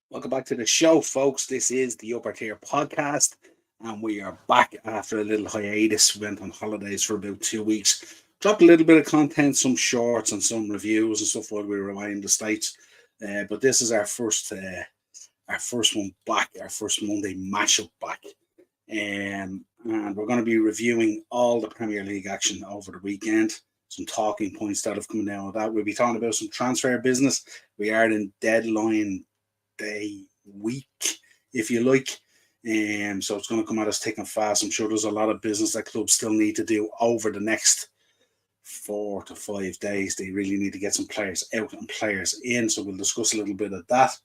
Welcome back to the show, folks. This is the Upper Tier Podcast, and we are back after a little hiatus. We went on holidays for about 2 weeks. Dropped a little bit of content, some shorts and some reviews and stuff while we were away in the States. But this is our first one back, our first Monday matchup back. And we're going to be reviewing all the Premier League action over the weekend. Some talking points that have come down with that. We'll be talking about some transfer business. We are in deadline day week, if you like. So it's going to come at us thick and fast. I'm sure there's a lot of business that clubs still need to do over the next 4 to 5 days. They really need to get some players out and players in. So we'll discuss a little bit of that.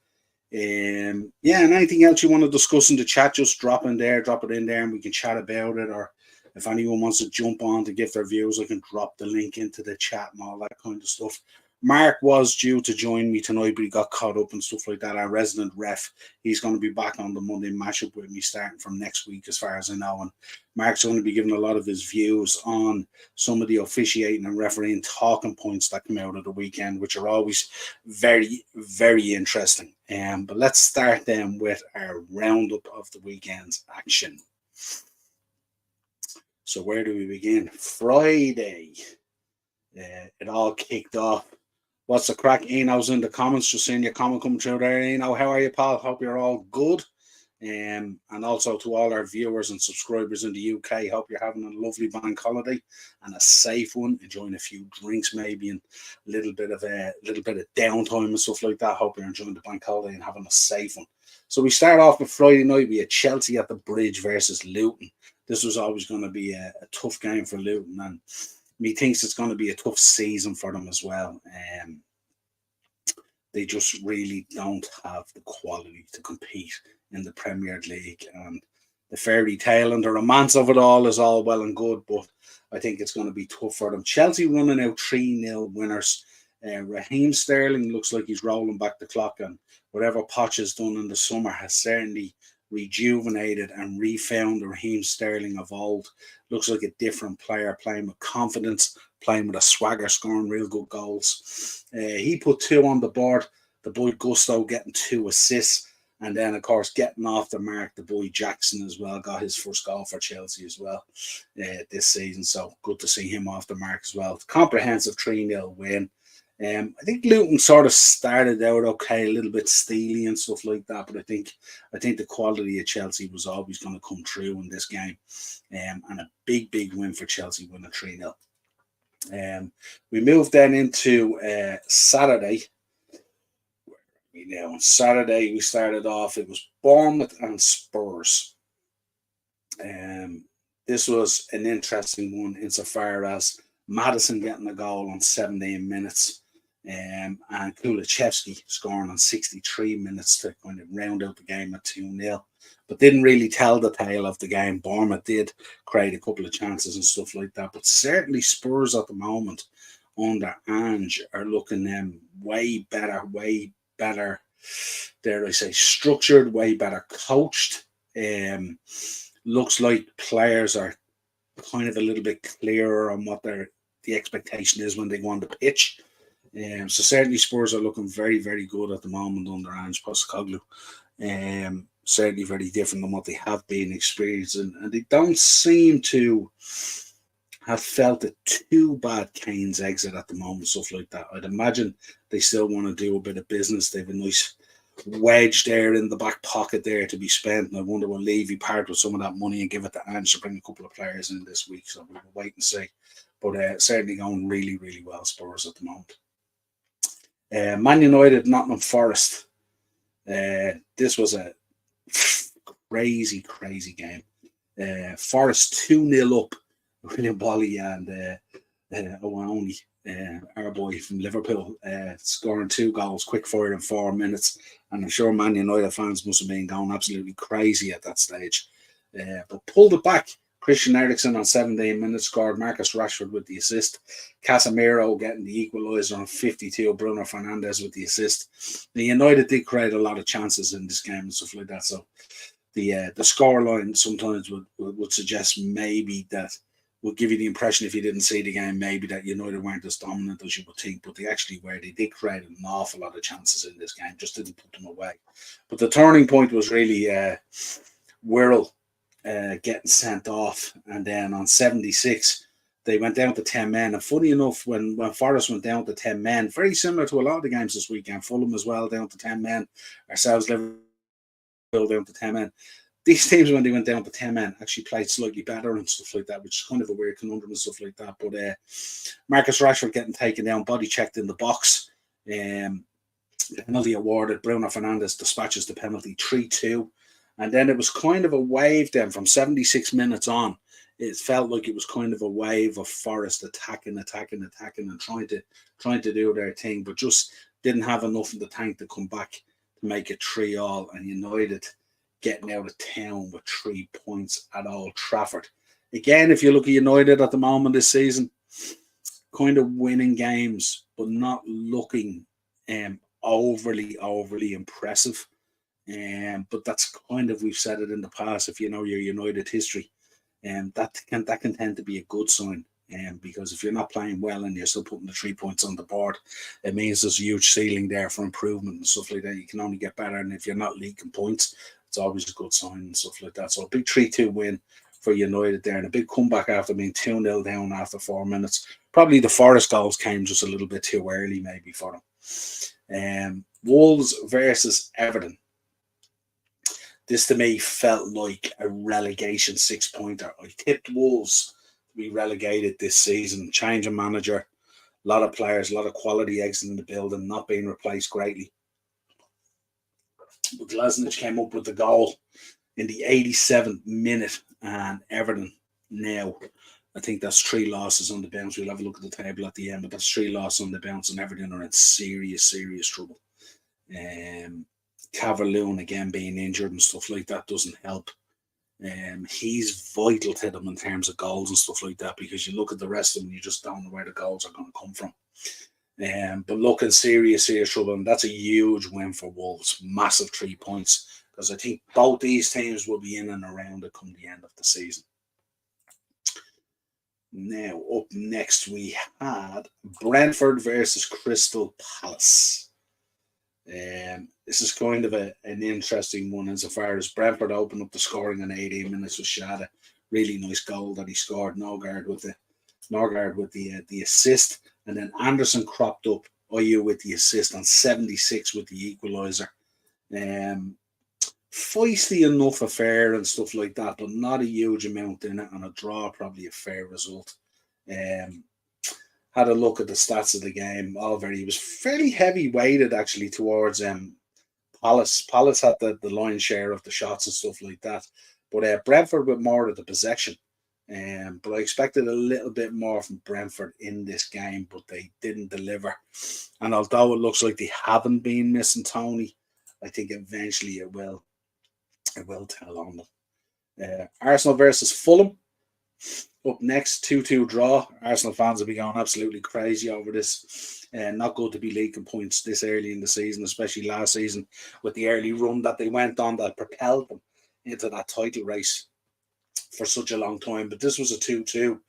Yeah, and anything else you want to discuss in the chat, just drop it in there, and we can chat about it. Or if anyone wants to jump on to give their views, I can drop the link into the chat and all that kind of stuff. Mark was due to join me tonight, but he got caught up and stuff like that. Our resident ref, he's going to be back on the Monday matchup with me starting from next week, as far as I know. And Mark's going to be giving a lot of his views on some of the officiating and refereeing talking points that come out of the weekend, which are always very, very interesting. But let's start then with our roundup of the weekend's action. So where do we begin? Friday. It all kicked off. What's the crack? Eno's in the comments. Just seeing your comment coming through there. Eno, how are you, pal? Hope you're all good. And also to all our viewers and subscribers in the UK, hope you're having a lovely bank holiday and a safe one. Enjoying a few drinks, maybe, and a little bit of downtime and stuff like that. Hope you're enjoying the bank holiday and having a safe one. So we start off with Friday night. We had Chelsea at the Bridge versus Luton. This was always going to be a tough game for Luton, and methinks it's going to be a tough season for them as well. They just really don't have the quality to compete in the Premier League. And the fairy tale and the romance of it all is all well and good, but I think it's going to be tough for them. Chelsea running out 3-0 winners. Raheem Sterling looks like he's rolling back the clock, and whatever Poch has done in the summer has certainly rejuvenated and refound the Raheem Sterling of old. Looks like a different player, playing with confidence, playing with a swagger, scoring real good goals. He put 2 on the board. The boy Gusto getting 2 assists. And then, of course, getting off the mark, the boy Jackson as well, got his first goal for Chelsea as well this season. So good to see him off the mark as well. Comprehensive 3-0 win. I think Luton sort of started out okay, a little bit steely and stuff like that, but I think the quality of Chelsea was always going to come through in this game, and a big win for Chelsea, winning 3-0. We moved then into Saturday. On Saturday we started off. It was Bournemouth and Spurs. This was an interesting one insofar as Maddison getting a goal on 17 minutes. And Kulichevsky scoring on 63 minutes to kind of round out the game at 2-0, but didn't really tell the tale of the game. Bournemouth did create a couple of chances and stuff like that, but certainly Spurs at the moment under Ange are looking way better, dare I say, structured, way better coached. Looks like players are kind of a little bit clearer on what the expectation is when they go on the pitch. So certainly Spurs are looking very, very good at the moment under Ange Postecoglou. Certainly very different than what they have been experiencing, and they don't seem to have felt it too bad, Kane's exit at the moment, stuff like that. I'd imagine they still want to do a bit of business. They have a nice wedge there in the back pocket there to be spent, and I wonder will Levy part with some of that money and give it to Ange to bring a couple of players in this week. So we'll wait and see. But certainly going really, really well, Spurs at the moment. Man United, Nottingham Forest. This was a crazy game. Forest 2-0 up. William Bolly and Owani, our boy from Liverpool, scoring 2 goals, quick fire in 4 minutes. And I'm sure Man United fans must have been going absolutely crazy at that stage. But pulled it back. Christian Eriksen on 17 minutes scored. Marcus Rashford with the assist. Casemiro getting the equaliser on 52. Bruno Fernandes with the assist. The United did create a lot of chances in this game and stuff like that. So the scoreline sometimes would suggest maybe that would give you the impression, if you didn't see the game, maybe that United weren't as dominant as you would think, but they actually were. They did create an awful lot of chances in this game, just didn't put them away. But the turning point was really Wirral getting sent off, and then on 76, they went down to 10 men. And funny enough, when Forest went down to 10 men, very similar to a lot of the games this weekend, Fulham as well, down to 10 men, ourselves, Liverpool, down to 10 men. These teams, when they went down to 10 men, actually played slightly better and stuff like that, which is kind of a weird conundrum and stuff like that. But Marcus Rashford getting taken down, body checked in the box, penalty awarded. Bruno Fernandes dispatches the penalty 3-2. And then it was kind of a wave then from 76 minutes on. It felt like it was kind of a wave of Forest attacking and trying to do their thing, but just didn't have enough in the tank to come back to make it 3-3. And United getting out of town with 3 points at Old Trafford. Again, if you look at United at the moment this season, kind of winning games, but not looking overly impressive. But that's kind of, we've said it in the past, if you know your United history, that can tend to be a good sign. Because if you're not playing well and you're still putting the 3 points on the board, it means there's a huge ceiling there for improvement and stuff like that. You can only get better, and if you're not leaking points, it's always a good sign and stuff like that. So a big 3-2 win for United there, and a big comeback after being 2-0 down after 4 minutes. Probably the Forest goals came just a little bit too early maybe for them. Wolves versus Everton. This to me felt like a relegation 6-pointer. I tipped Wolves to be relegated this season. Change of manager, a lot of players, a lot of quality exiting the building, not being replaced greatly. But Glasnich came up with the goal in the 87th minute, and Everton now, I think that's 3 losses on the bounce. We'll have a look at the table at the end, but that's 3 losses on the bounce, and Everton are in serious trouble. Calvert-Lewin again being injured and stuff like that doesn't help. He's vital to them in terms of goals and stuff like that, because you look at the rest of them, you just don't know where the goals are going to come from. But looking serious trouble, and that's a huge win for Wolves. Massive 3 points, because I think both these teams will be in and around it come the end of the season. Now, up next, we had Brentford versus Crystal Palace. This is kind of an interesting one insofar as Brentford opened up the scoring in 18 minutes with Shada. Really nice goal that he scored. Norgard with the assist, and then Anderson cropped up IU with the assist on 76 with the equaliser. Feisty enough affair and stuff like that, but not a huge amount in it, and a draw probably a fair result. Had a look at the stats of the game. He was fairly heavy weighted actually towards Palace. Palace had the lion's share of the shots and stuff like that, but Brentford with more of the possession. But I expected a little bit more from Brentford in this game, but they didn't deliver. And although it looks like they haven't been missing Tony, I think eventually it will tell on them. Arsenal versus Fulham. Up next, 2-2 draw. Arsenal fans will be going absolutely crazy over this. Not good to be leaking points this early in the season, especially last season with the early run that they went on that propelled them into that title race for such a long time. But this was a 2-2.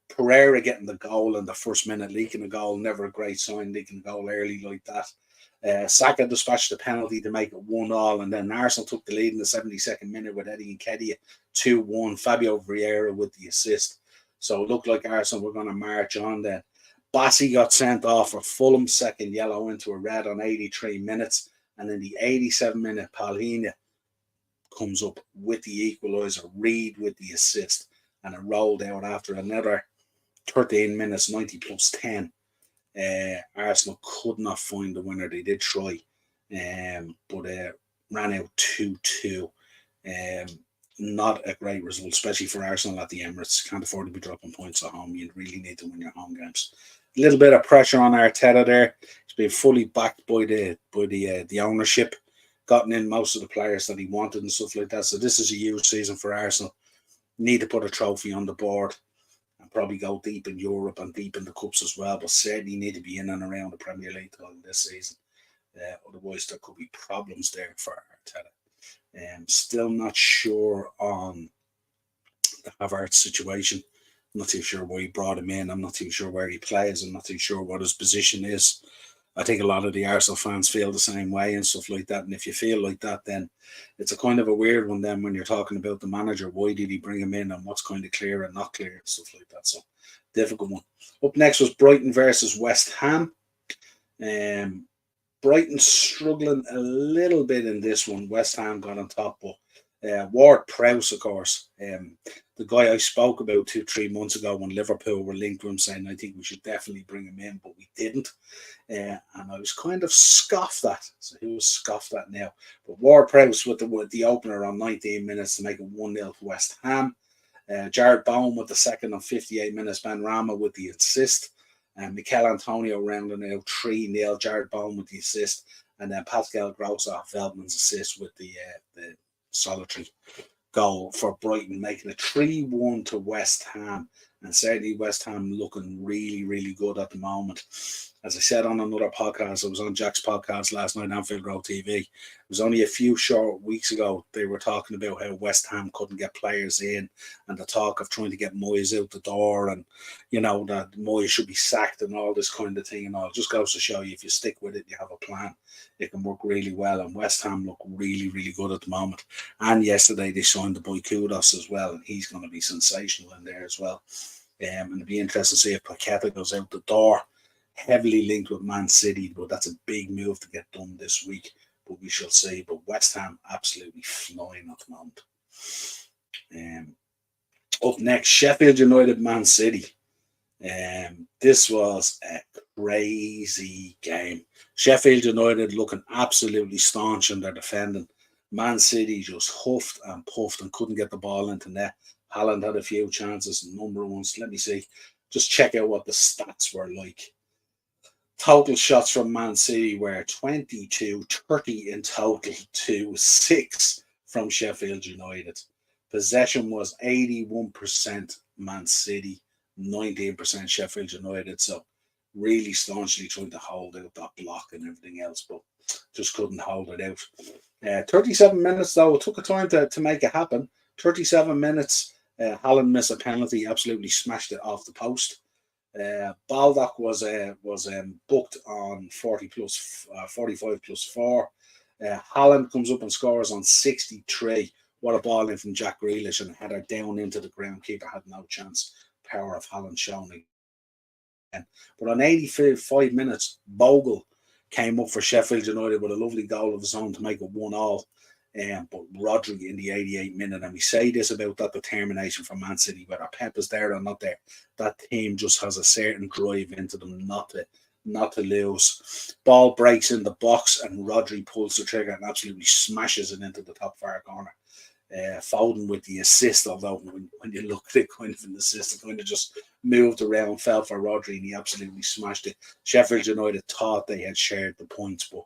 Pereira getting the goal in the first minute, leaking a goal, never a great sign, leaking a goal early like that. Saka dispatched the penalty to make it 1-1, and then Arsenal took the lead in the 72nd minute with Eddie Nketiah 2-1. Fabio Vieira with the assist. So it looked like Arsenal were going to march on then. Bassi got sent off for Fulham, second yellow into a red on 83 minutes, and in the 87-minute, Palhinha comes up with the equaliser, Reed with the assist, and it rolled out after another 13 minutes, 90 plus 10. Arsenal could not find the winner. They did try, but ran out 2-2. Not a great result, especially for Arsenal at the Emirates. Can't afford to be dropping points at home. You really need to win your home games. A little bit of pressure on Arteta there. He's been fully backed by the ownership, gotten in most of the players that he wanted and stuff like that. So this is a huge season for Arsenal. Need to put a trophy on the board and probably go deep in Europe and deep in the cups as well, but certainly need to be in and around the Premier League title this season. Otherwise, there could be problems there for Arteta. Still not sure on the Havertz situation. I'm not too sure why he brought him in. I'm not too sure where he plays. I'm not too sure what his position is. I think a lot of the Arsenal fans feel the same way and stuff like that. And if you feel like that, then it's a kind of a weird one then when you're talking about the manager. Why did he bring him in and what's kind of clear and not clear and stuff like that. So, difficult one. Up next was Brighton versus West Ham. Brighton struggling a little bit in this one. West Ham got on top, but Ward-Prowse, of course, the guy I spoke about 2-3 months ago when Liverpool were linked with him, saying I think we should definitely bring him in, but we didn't. And I was kind of scoffed at. So he was scoffed at now. But Ward-Prowse with the opener on 19 minutes to make it 1-0 to West Ham. Jared Bowen with the second on 58 minutes. Ben Rama with the assist. And Mikel Antonio rounding out 3-0. Jared Bowen with the assist. And then Pascal Gross off Veltman's assist with the solitary goal for Brighton, making it 3-1 to West Ham. And certainly West Ham looking really, really good at the moment. As I said on another podcast, I was on Jack's podcast last night, Anfield Road TV. It was only a few short weeks ago they were talking about how West Ham couldn't get players in and the talk of trying to get Moyes out the door and, you know, that Moyes should be sacked and all this kind of thing and all. It just goes to show you if you stick with it, you have a plan, it can work really well. And West Ham look really, really good at the moment. And yesterday they signed the boy Kudos as well, and he's going to be sensational in there as well. And it'd be interesting to see if Paqueta goes out the door. Heavily linked with Man City, but that's a big move to get done this week. But we shall see. But West Ham absolutely flying at the moment. Up next, Sheffield United, Man City. This was a crazy game. Sheffield United looking absolutely staunch in their defending. Man City just huffed and puffed and couldn't get the ball into net. Haaland had a few chances, number ones. Let me see. Just check out what the stats were like. Total shots from Man City were 22-30 in total to 6 from Sheffield United. Possession was 81% Man City, 19% Sheffield United. So really staunchly trying to hold out that block and everything else, but just couldn't hold it out. 37 minutes though, it took a time to make it happen. 37 minutes, Haaland missed a penalty, absolutely smashed it off the post. Baldock was booked on 45 plus 4. Haaland comes up and scores on 63. What a ball in from Jack Grealish and header down into the ground. Keeper had no chance. Power of Haaland shown again. But on 85 minutes, Bogle came up for Sheffield United with a lovely goal of his own to make it 1-1. But Rodri in the 88th minute, and we say this about that determination from Man City, whether Pep is there or not there, that team just has a certain drive into them not to lose. Ball breaks in the box and Rodri pulls the trigger and absolutely smashes it into the top far corner. Foden with the assist, although when you look at it, kind of an assist, it kind of just moved around, fell for Rodri, and he absolutely smashed it. Sheffield United thought they had shared the points, but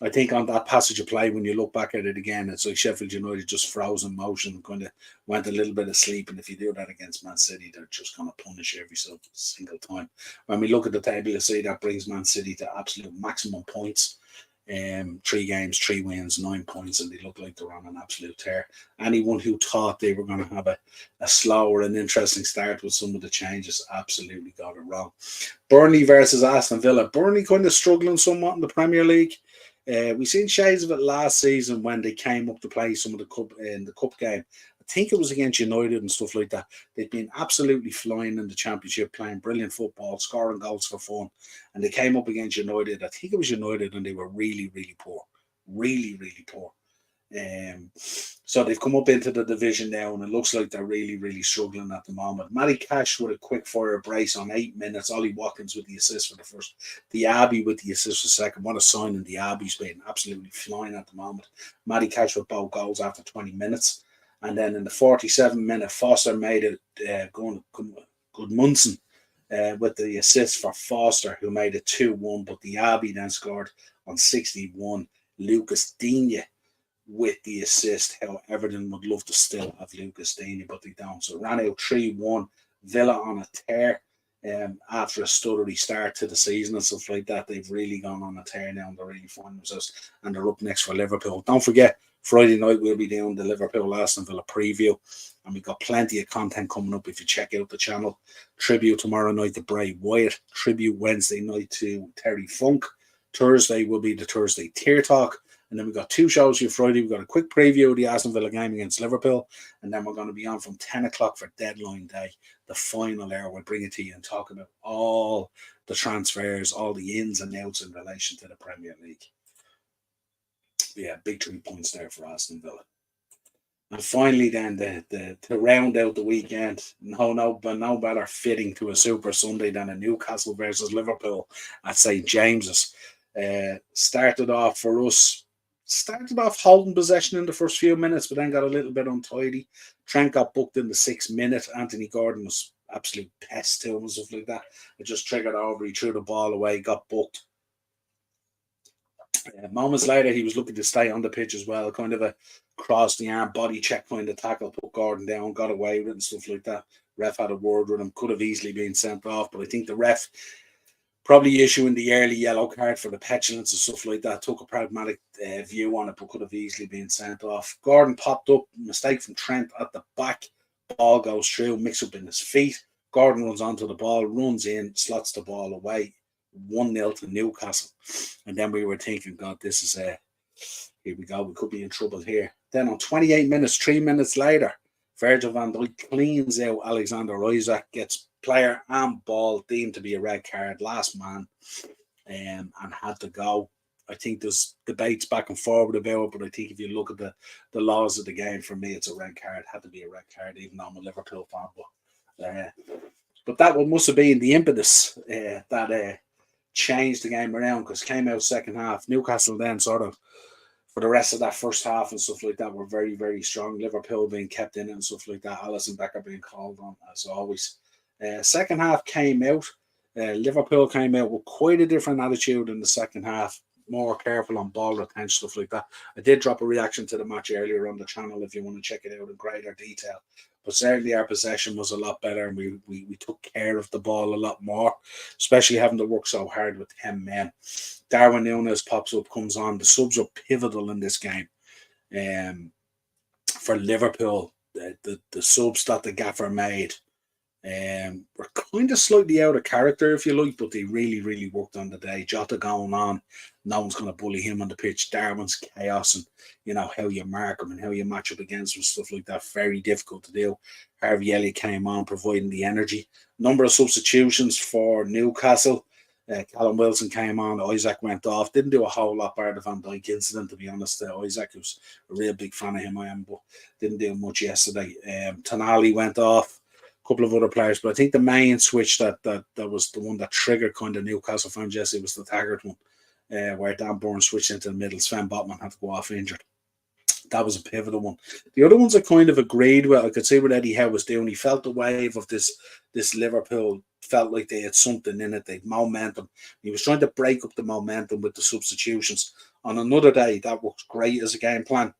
I think on that passage of play, when you look back at it again, it's like Sheffield United just froze in motion, kind of went a little bit of sleep, and if you do that against Man City, they're just going to punish every single time. When we look at the table, you see that brings Man City to absolute maximum points. 3 games, 3 wins, 9 points, and they look like they're on an absolute tear. Anyone who thought they were going to have a slower and interesting start with some of the changes absolutely got it wrong. Burnley versus Aston Villa. Burnley kind of struggling somewhat in the Premier League. We've seen shades of it last season when they came up to play some of the cup in the cup game. I think it was against United and stuff like that. They've been absolutely flying in the Championship, playing brilliant football, scoring goals for fun. And they came up against United. I think it was United, and they were really, really poor. Really, really poor. So they've come up into the division now, and it looks like they're really, really struggling at the moment. Matty Cash with a quick fire brace on 8 minutes. Ollie Watkins with the assist for the first. Diaby with the assist for the second. What a signing Diaby's been. Absolutely flying at the moment. Matty Cash with both goals after 20 minutes. And then in the 47-minute, Foster made it Gudmundsson with the assist for Foster, who made it 2-1. But Diaby then scored on 61. Lucas Digne with the assist. How Everton would love to still have Lucas Digne, but they don't. So ran out 3-1. Villa on a tear. After a stuttery start to the season and stuff like that, they've really gone on a tear now and they're really finding themselves, and they're up next for Liverpool. Don't forget, Friday night we'll be doing the Liverpool Aston Villa preview, and we've got plenty of content coming up if you check out the channel. Tribute tomorrow night to Bray Wyatt, tribute Wednesday night to Terry Funk. Thursday will be the Thursday Tier Talk, and then we've got 2 shows here Friday. We've got a quick preview of the Aston Villa game against Liverpool, and then we're going to be on from 10 o'clock for deadline day, the final hour. We'll bring it to you and talk about all the transfers, all the ins and outs in relation to the Premier League. Yeah, big 3 points there for Aston Villa. And finally, then to round out the weekend, no better fitting to a Super Sunday than a Newcastle versus Liverpool at St James's. Started off holding possession in the first few minutes, but then got a little bit untidy. Trent got booked in the 6th minute. Anthony Gordon was absolute pest to him and stuff like that. It just triggered over. He threw the ball away, got booked. Moments later, he was looking to stay on the pitch as well. Kind of a cross the arm body check kind of tackle, put Gordon down, got away with it and stuff like that. Ref had a word with him, could have easily been sent off, but I think the ref, probably issuing the early yellow card for the petulance and stuff like that, took a pragmatic view on it, but could have easily been sent off. Gordon popped up, mistake from Trent at the back, ball goes through, mix up in his feet. Gordon runs onto the ball, runs in, slots the ball away. 1-0 to Newcastle. And then we were thinking, God, this is here we go, we could be in trouble here. Then on 28 minutes, 3 minutes later, Virgil van Dijk cleans out Alexander Isak, gets player and ball deemed to be a red card, last man, and had to go. I think there's debates back and forward about it, but I think if you look at the laws of the game, for me, it's a red card. Had to be a red card, even though I'm a Liverpool fan. But that one must have been the impetus that changed the game around, because came out second half. Newcastle then sort of, for the rest of that first half and stuff like that, were very, very strong. Liverpool being kept in and stuff like that. Alisson Becker being called on, as always. Second half came out. Liverpool came out with quite a different attitude in the second half. More careful on ball retention, stuff like that. I did drop a reaction to the match earlier on the channel if you want to check it out in greater detail. But certainly our possession was a lot better, and we took care of the ball a lot more, especially having to work so hard with 10 men. Darwin Núñez pops up, comes on. The subs are pivotal in this game. For Liverpool, the subs that the gaffer made were kind of slightly out of character, if you like, but they really, really worked on the day. Jota going on, no one's going to bully him on the pitch. Darwin's chaos, and how you mark him and how you match up against him, stuff like that, very difficult to do. Harvey Elliott came on, providing the energy. Number of substitutions for Newcastle. Callum Wilson came on, Isak went off. Didn't do a whole lot bar the Van Dijk incident, to be honest. Isak was a real big fan of him, I am, but didn't do much yesterday. Tonali went off. Couple of other players, but I think the main switch that was the one that triggered kind of Newcastle fan Jesse was the Taggart one, where Dan Burn switched into the middle. Sven Botman had to go off injured. That was a pivotal one. The other ones I kind of agreed with. I could see what Eddie Howe was doing. He felt the wave of this Liverpool, felt like they had something in it. They had momentum. He was trying to break up the momentum with the substitutions. On another day, that works great as a game plan.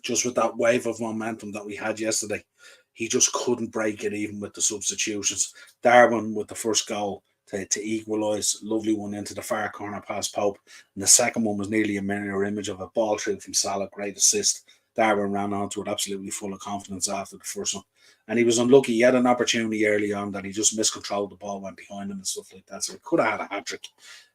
Just with that wave of momentum that we had yesterday, he just couldn't break it even with the substitutions. Darwin with the first goal to equalise, lovely one into the far corner past Pope. And the second one was nearly a mirror image of a ball through from Salah, great assist. Darwin ran onto it absolutely full of confidence after the first one. And he was unlucky. He had an opportunity early on that he just miscontrolled the ball, went behind him and stuff like that. So he could have had a hat-trick.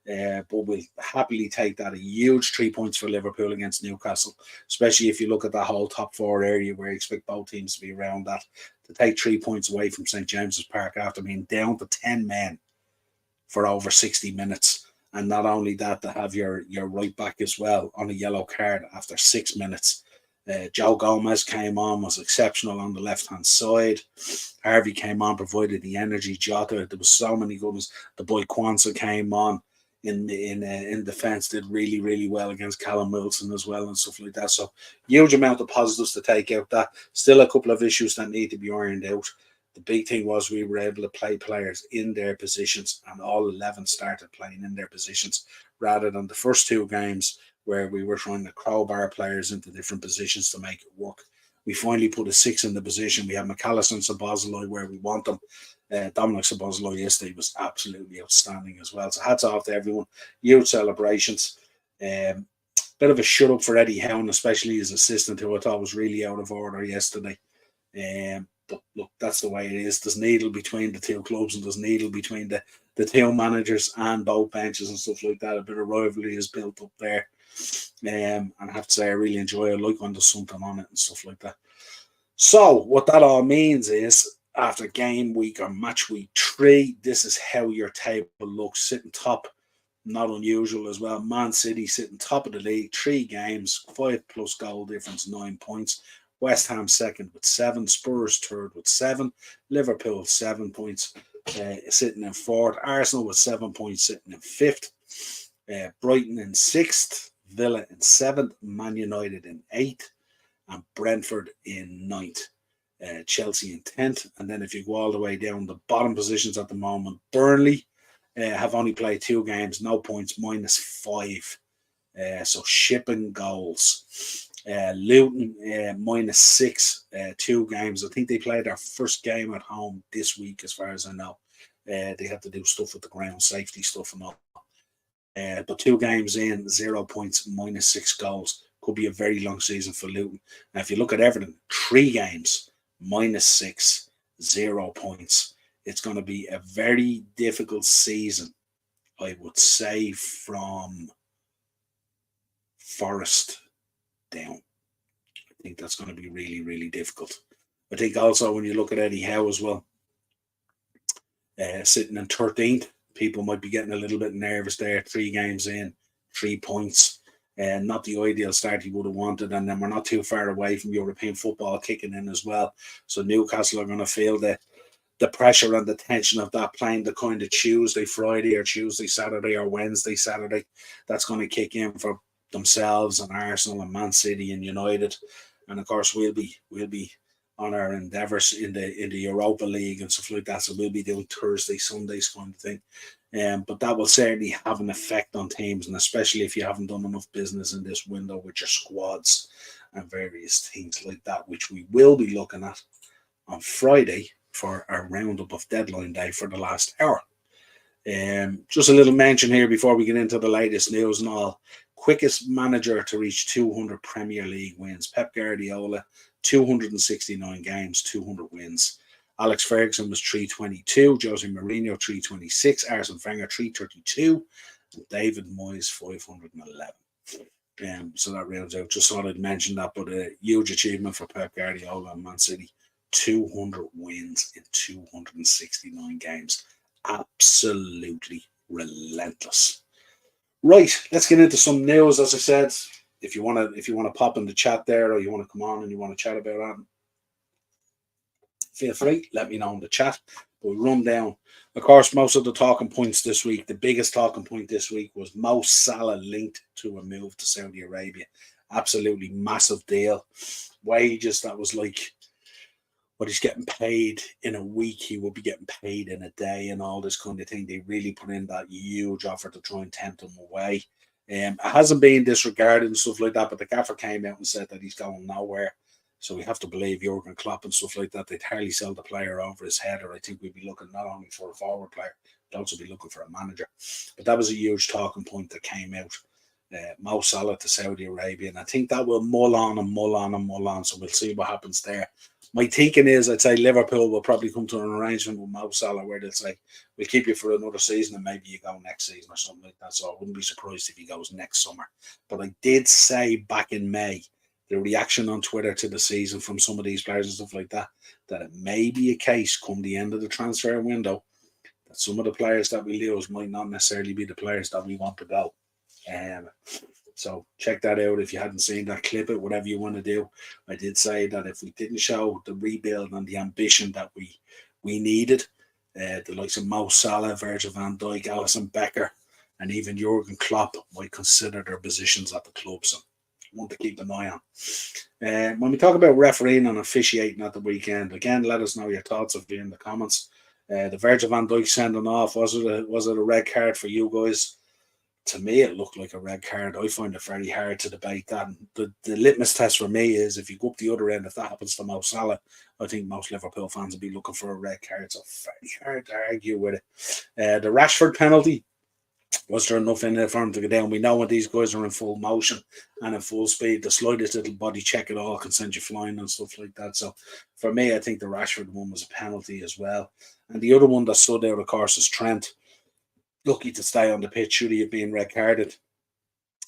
But we'll happily take that. A huge 3 points for Liverpool against Newcastle, especially if you look at that whole top 4 area where you expect both teams to be around that. To take 3 points away from St James's Park after being down to 10 men for over 60 minutes. And not only that, to have your right back as well on a yellow card after 6 minutes. Joe Gomez came on, was exceptional on the left-hand side. Harvey came on, provided the energy. Jota, there was so many good ones. The boy Kwanzaa came on in defence, did really, really well against Callum Wilson as well and stuff like that. So huge amount of positives to take out. That still a couple of issues that need to be ironed out. The big thing was we were able to play players in their positions, and all 11 started playing in their positions rather than the first 2 games where we were trying to crowbar players into different positions to make it work. We finally put a 6 in the position. We have McAllister and Szoboszlai where we want them. Dominic Szoboszlai yesterday was absolutely outstanding as well. So hats off to everyone. Huge celebrations. Bit of a shut up for Eddie Howe, especially his assistant, who I thought was really out of order yesterday. But look, that's the way it is. There's needle between the two clubs, and there's needle between the two managers and both benches and stuff like that. A bit of rivalry is built up there. And I have to say, I really enjoy it. I like when there's something on it and stuff like that. So what that all means is, after game week or match week 3, this is how your table looks. Sitting top, not unusual as well. Man City sitting top of the league, 3 games, 5+ goal difference, 9 points. West Ham second with 7, Spurs third with 7, Liverpool 7 points, sitting in 4th, Arsenal with 7 points, sitting in 5th, Brighton in 6th, Villa in 7th, Man United in 8th, and Brentford in 9th. Chelsea in 10th, and then if you go all the way down the bottom positions at the moment, Burnley have only played 2 games, no points, -5. So shipping goals. Luton -6, 2 games. I think they played their first game at home this week, as far as I know. They had to do stuff with the ground safety stuff and all. But 2 games in, 0 points, -6 goals. Could be a very long season for Luton. Now, if you look at Everton, 3 games, -6, 0 points. It's going to be a very difficult season, I would say, from Forest down. I think that's going to be really, really difficult. I think also when you look at Eddie Howe as well, sitting in 13th, people might be getting a little bit nervous there. 3 games in, 3 points. Not the ideal start he would have wanted, and then we're not too far away from European football kicking in as well. So Newcastle are going to feel the pressure and the tension of that, playing the kind of Tuesday, Friday, or Tuesday, Saturday, or Wednesday, Saturday. That's going to kick in for themselves and Arsenal and Man City and United. And of course, we'll be on our endeavours in the Europa League and stuff like that. So we'll be doing Thursday, Sundays kind of thing. But that will certainly have an effect on teams, and especially if you haven't done enough business in this window with your squads and various things like that, which we will be looking at on Friday for our roundup of deadline day for the last hour. Just a little mention here before we get into the latest news and all. Quickest manager to reach 200 Premier League wins. Pep Guardiola, 269 games, 200 wins. Alex Ferguson was 322, Jose Mourinho 326, Arsene Wenger 332, and David Moyes 511. So that rounds out. Just thought I'd mention that, but a huge achievement for Pep Guardiola and Man City. 200 wins in 269 games. Absolutely relentless. Right, let's get into some news. As I said, if you want to pop in the chat there, or you want to come on and you want to chat about that, feel free, let me know in the chat. But we'll run down, of course, most of the talking points this week. The biggest talking point this week was Mo Salah linked to a move to Saudi Arabia. Absolutely massive deal. Wages that was like what he's getting paid in a week, he will be getting paid in a day, and all this kind of thing. They really put in that huge offer to try and tempt him away. It hasn't been disregarded and stuff like that, but the gaffer came out and said that he's going nowhere. So we have to believe Jurgen Klopp and stuff like that. They'd hardly sell the player over his head, or I think we'd be looking not only for a forward player, but also be looking for a manager. But that was a huge talking point that came out. Mo Salah to Saudi Arabia, and I think that will mull on and mull on and mull on. So we'll see what happens there. My thinking is, I'd say Liverpool will probably come to an arrangement with Mo Salah where they'll say, we'll keep you for another season and maybe you go next season or something like that. So I wouldn't be surprised if he goes next summer. But I did say back in May, the reaction on Twitter to the season from some of these players and stuff like that, that it may be a case come the end of the transfer window that some of the players that we lose might not necessarily be the players that we want to go. So check that out if you hadn't seen that, clip it, whatever you want to do. I did say that if we didn't show the rebuild and the ambition that we needed, the likes of Mo Salah, Virgil van Dijk, Alisson Becker, and even Jurgen Klopp might consider their positions at the club. So want to keep an eye on. When we talk about refereeing and officiating at the weekend, again, let us know your thoughts of in the comments. The Virgil van Dijk sending off, was it a red card for you guys? to me, it looked like a red card. I find it very hard to debate that. The litmus test for me is if you go up the other end, if that happens to Mo Salah, I think most Liverpool fans will be looking for a red card. So very hard to argue with it. The Rashford penalty, was there enough in it for him to go down? We know when these guys are in full motion and in full speed, the slightest little body check at all can send you flying and stuff like that. So for me, I think the Rashford one was a penalty as well. And the other one that stood out, of course, is Trent. Lucky to stay on the pitch, should he have been red carded?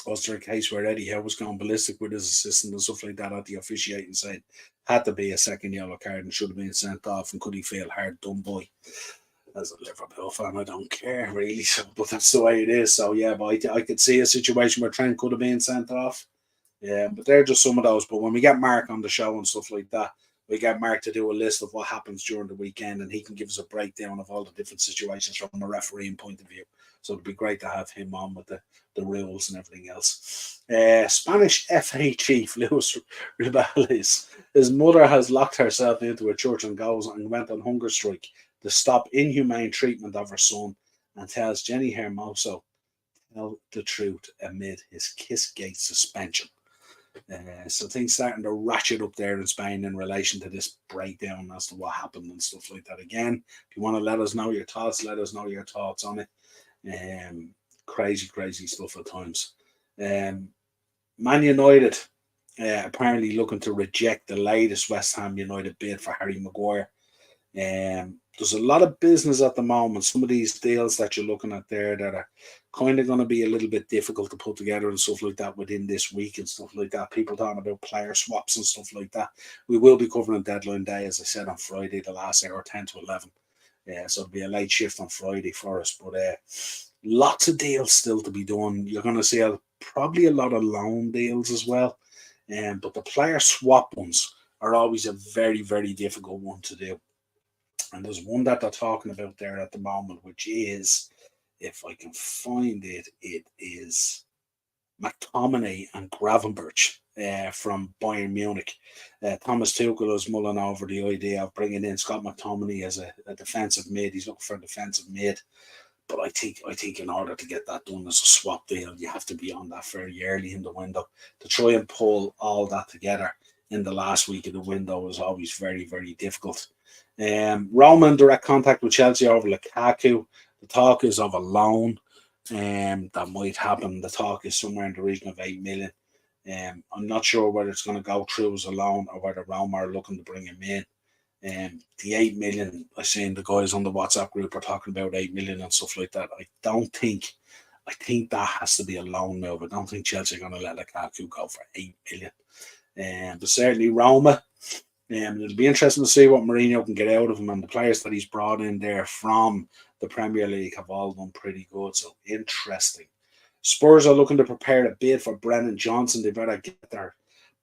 Was there a case where Eddie Howe was going ballistic with his assistant and stuff like that at the officiating side? Had to be a second yellow card and should have been sent off. And could he feel hard done by? As a Liverpool fan, I don't care really, so, but that's the way it is. So yeah, but I could see a situation where Trent could have been sent off. Yeah, but they're just some of those. But when we get Mark on the show and stuff like that, we get Mark to do a list of what happens during the weekend, and he can give us a breakdown of all the different situations from a refereeing point of view. So it'd be great to have him on with the rules and everything else. Spanish FA chief Luis Rubiales, his mother has locked herself into a church and goes and went on hunger strike to stop inhumane treatment of her son, and tells Jenny Hermoso tell the truth amid his Kissgate suspension. So things starting to ratchet up there in Spain in relation to this breakdown as to what happened and stuff like that. Again, if you want to let us know your thoughts, let us know your thoughts on it. Crazy stuff at times. Man United apparently looking to reject the latest West Ham United bid for Harry Maguire. There's a lot of business at the moment. Some of these deals that you're looking at there that are kind of going to be a little bit difficult to put together and stuff like that within this week and stuff like that. People talking about player swaps and stuff like that. We will be covering deadline day, as I said, on Friday, the last hour, 10 to 11. So it'll be a late shift on Friday for us. But lots of deals still to be done. You're going to see probably a lot of loan deals as well. But the player swap ones are always a very, very difficult one to do. And there's one that they're talking about there at the moment, which is, if I can find it, it is McTominay and Gravenberch from Bayern Munich. Thomas Tuchel is mulling over the idea of bringing in Scott McTominay as a defensive mid. He's looking for a defensive mid. But I think in order to get that done as a swap deal, you have to be on that very early in the window. To try and pull all that together in the last week of the window is always very, very difficult. Roma in direct contact with Chelsea over Lukaku. The talk is of a loan that might happen. The talk is somewhere in the region of 8 million. I'm not sure whether it's going to go through as a loan or whether Roma are looking to bring him in. The 8 million, I seen the guys on the WhatsApp group are talking about 8 million and stuff like that. I think that has to be a loan move. I don't think Chelsea are going to let Lukaku go for 8 million. But certainly Roma. It'll be interesting to see what Mourinho can get out of him, and the players that he's brought in there from the Premier League have all done pretty good. So interesting. Spurs are looking to prepare a bid for Brennan Johnson. They better get their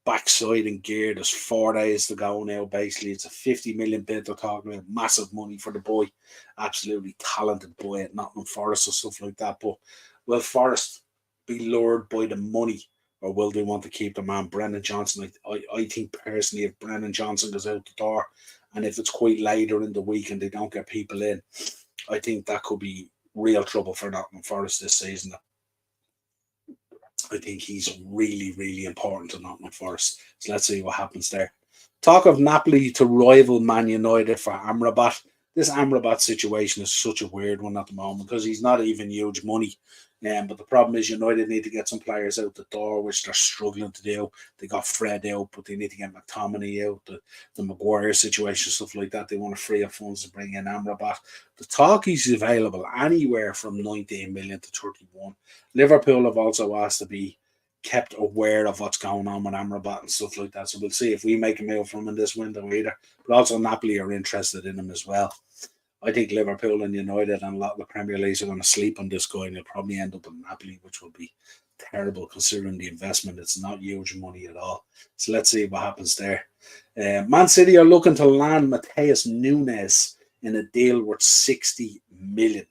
backside in gear. There's 4 days to go now. Basically, it's a 50 million bid. They're talking about massive money for the boy, absolutely talented boy at Nottingham Forest or stuff like that. But will Forest be lured by the money, or will they want to keep the man Brennan Johnson? I think personally, if Brennan Johnson goes out the door, and if it's quite later in the week and they don't get people in, I think that could be real trouble for Nottingham Forest this season. I think he's really, really important to Nottingham Forest. So let's see what happens there. Talk of Napoli to rival Man United for Amrabat. This Amrabat situation is such a weird one at the moment because he's not even huge money. But the problem is United need to get some players out the door, which they're struggling to do. They got Fred out, but they need to get McTominay out, the Maguire situation, stuff like that. They want to free up funds to bring in Amrabat. The talk is available anywhere from 19 million to 31. Liverpool have also asked to be kept aware of what's going on with Amrabat and stuff like that. So we'll see if we make a move from him in this window either. But also Napoli are interested in him as well. I think Liverpool and United and a lot of the Premier Leagues are going to sleep on this guy, and he'll probably end up in Napoli, which will be terrible considering the investment. It's not huge money at all. So let's see what happens there. Man City are looking to land Mateus Nunes in a deal worth 60 million.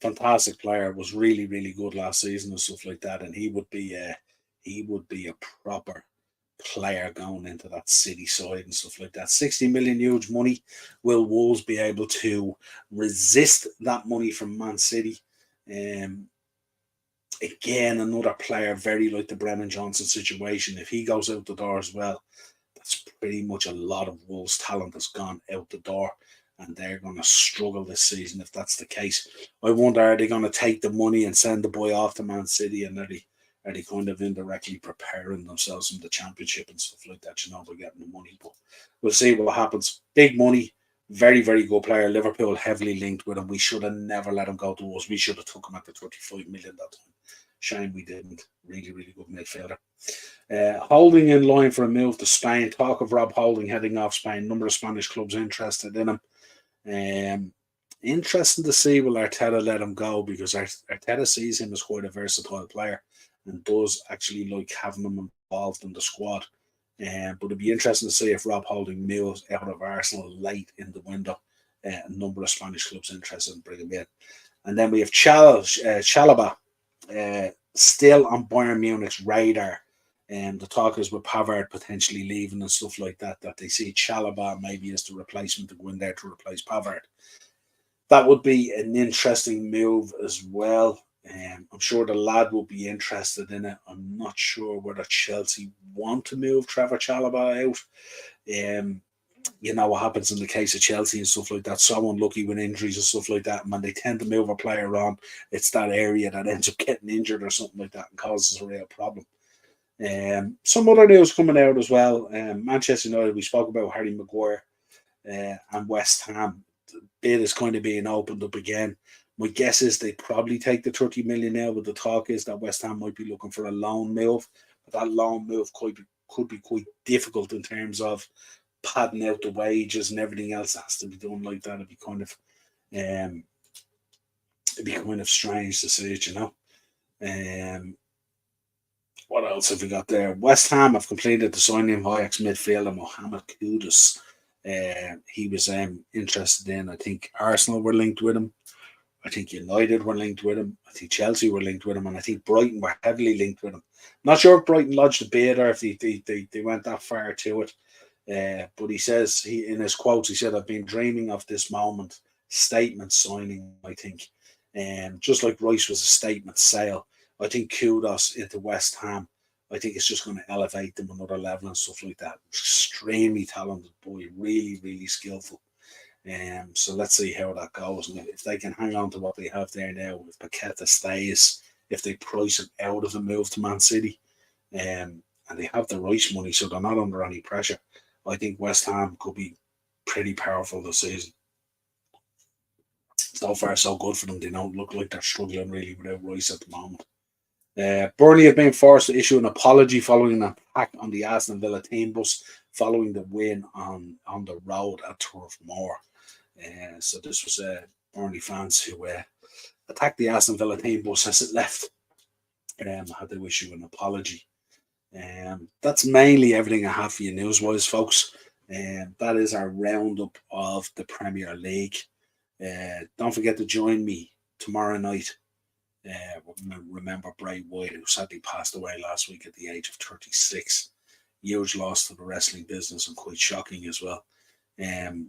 Fantastic player, was really, really good last season and stuff like that, and he would be a proper player going into that City side and stuff like that. 60 million, huge money. Will Wolves be able to resist that money from Man City? Um, Again, another player very like the Brennan Johnson situation. If he goes out the door as well, that's pretty much a lot of Wolves talent has gone out the door, and they're going to struggle this season if that's the case. I wonder, are they going to take the money and send the boy off to Man City, and are they kind of indirectly preparing themselves in the Championship and stuff like that, by getting the money? But we'll see what happens. Big money, very, very good player. Liverpool heavily linked with him. We should have never let him go to us. We should have took him at the 35 million that time. Shame we didn't. Really, really good midfielder. Holding in line for a move to Spain. Talk of Rob Holding heading off Spain. Number of Spanish clubs interested in him. Interesting to see will Arteta let him go, because Arteta sees him as quite a versatile player and does actually like having him involved in the squad. But it'd be interesting to see if Rob Holding moves out of Arsenal late in the window. A number of Spanish clubs interested in bringing him in. And then we have Chalobah, still on Bayern Munich's radar. The talk is with Pavard potentially leaving and stuff like that, that they see Chalobah maybe as the replacement to go in there to replace Pavard. That would be an interesting move as well. I'm sure the lad will be interested in it. I'm not sure whether Chelsea want to move Trevor Chalobah out. You know what happens in the case of Chelsea and stuff like that. So unlucky with injuries and stuff like that. And when they tend to move a player on, it's that area that ends up getting injured or something like that and causes a real problem. Some other news coming out as well. Manchester United, we spoke about Harry Maguire and West Ham. The bid is kind of being opened up again. My guess is they probably take the 30 million now, but the talk is that West Ham might be looking for a loan move. But that loan move could be quite difficult in terms of padding out the wages and everything else that has to be done like that. It'd be kind of strange to see it, What else have we got there? West Ham have completed the signing of Ajax midfielder Mohamed Kudus. He was interested in. I think Arsenal were linked with him. I think United were linked with him. I think Chelsea were linked with him, and I think Brighton were heavily linked with him. Not sure if Brighton lodged a bid or if they went that far to it. But he says, in his quotes, he said, "I've been dreaming of this moment." Statement signing, I think. Just like Rice was a statement sale, I think Kudos into West Ham, I think it's just going to elevate them another level and stuff like that. Extremely talented boy, really, really skillful. So let's see how that goes. And if they can hang on to what they have there now, if Paqueta stays, if they price him out of the move to Man City, and they have the Rice money, so they're not under any pressure, I think West Ham could be pretty powerful this season. So far, so good for them. They don't look like they're struggling really without Rice at the moment. Burnley have been forced to issue an apology following an attack on the Aston Villa team bus following the win on the road at Turf Moor. So this was Burnley fans who attacked the Aston Villa team bus as it left. Had to issue an apology. That's mainly everything I have for you news-wise, folks. That is our roundup of the Premier League. Don't forget to join me tomorrow night. We're going to remember Bray Wyatt, who sadly passed away last week at the age of 36. Huge loss to the wrestling business and quite shocking as well.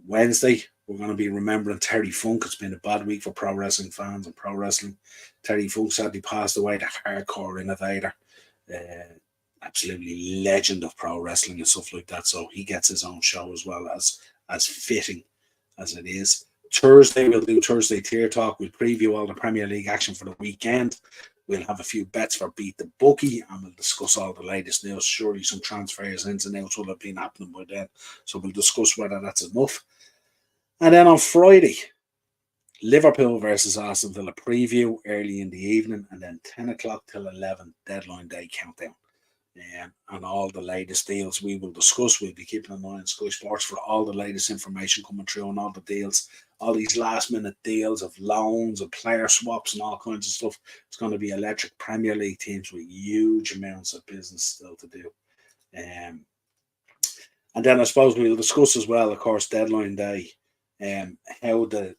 Wednesday, we're going to be remembering Terry Funk. It's been a bad week for pro wrestling fans and pro wrestling. Terry Funk sadly passed away, the hardcore innovator. Absolutely legend of pro wrestling and stuff like that. So he gets his own show as well, as fitting as it is. Thursday, we'll do Thursday Tier Talk. We'll preview all the Premier League action for the weekend. We'll have a few bets for Beat the Bookie, and we'll discuss all the latest news. Surely some transfers, ins and outs will have been happening by then. So we'll discuss whether that's enough. And then on Friday, Liverpool versus Aston Villa preview early in the evening, and then 10 o'clock till 11, deadline day countdown. And all the latest deals we will discuss. We'll be keeping an eye on Sky Sports for all the latest information coming through on all the deals, all these last minute deals of loans and player swaps and all kinds of stuff. It's going to be electric. Premier League teams with huge amounts of business still to do. And then I suppose we'll discuss as well, of course, deadline day, how the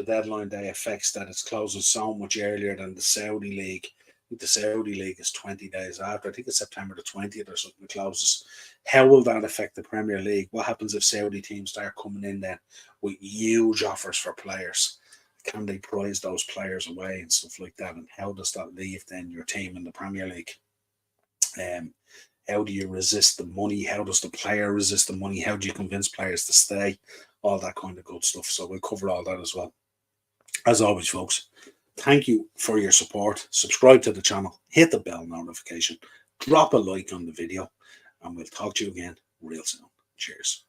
deadline day affects that it's closing so much earlier than the Saudi League. The Saudi League is 20 days after. I think it's September the 20th or something it closes. How will that affect the Premier League? What happens if Saudi teams start coming in then with huge offers for players? Can they prize those players away and stuff like that? And how does that leave then your team in the Premier League? How do you resist the money? How does the player resist the money? How do you convince players to stay? All that kind of good stuff. So we'll cover all that as well. As always, folks, thank you for your support. Subscribe to the channel, hit the bell notification, drop a like on the video, and we'll talk to you again real soon. Cheers.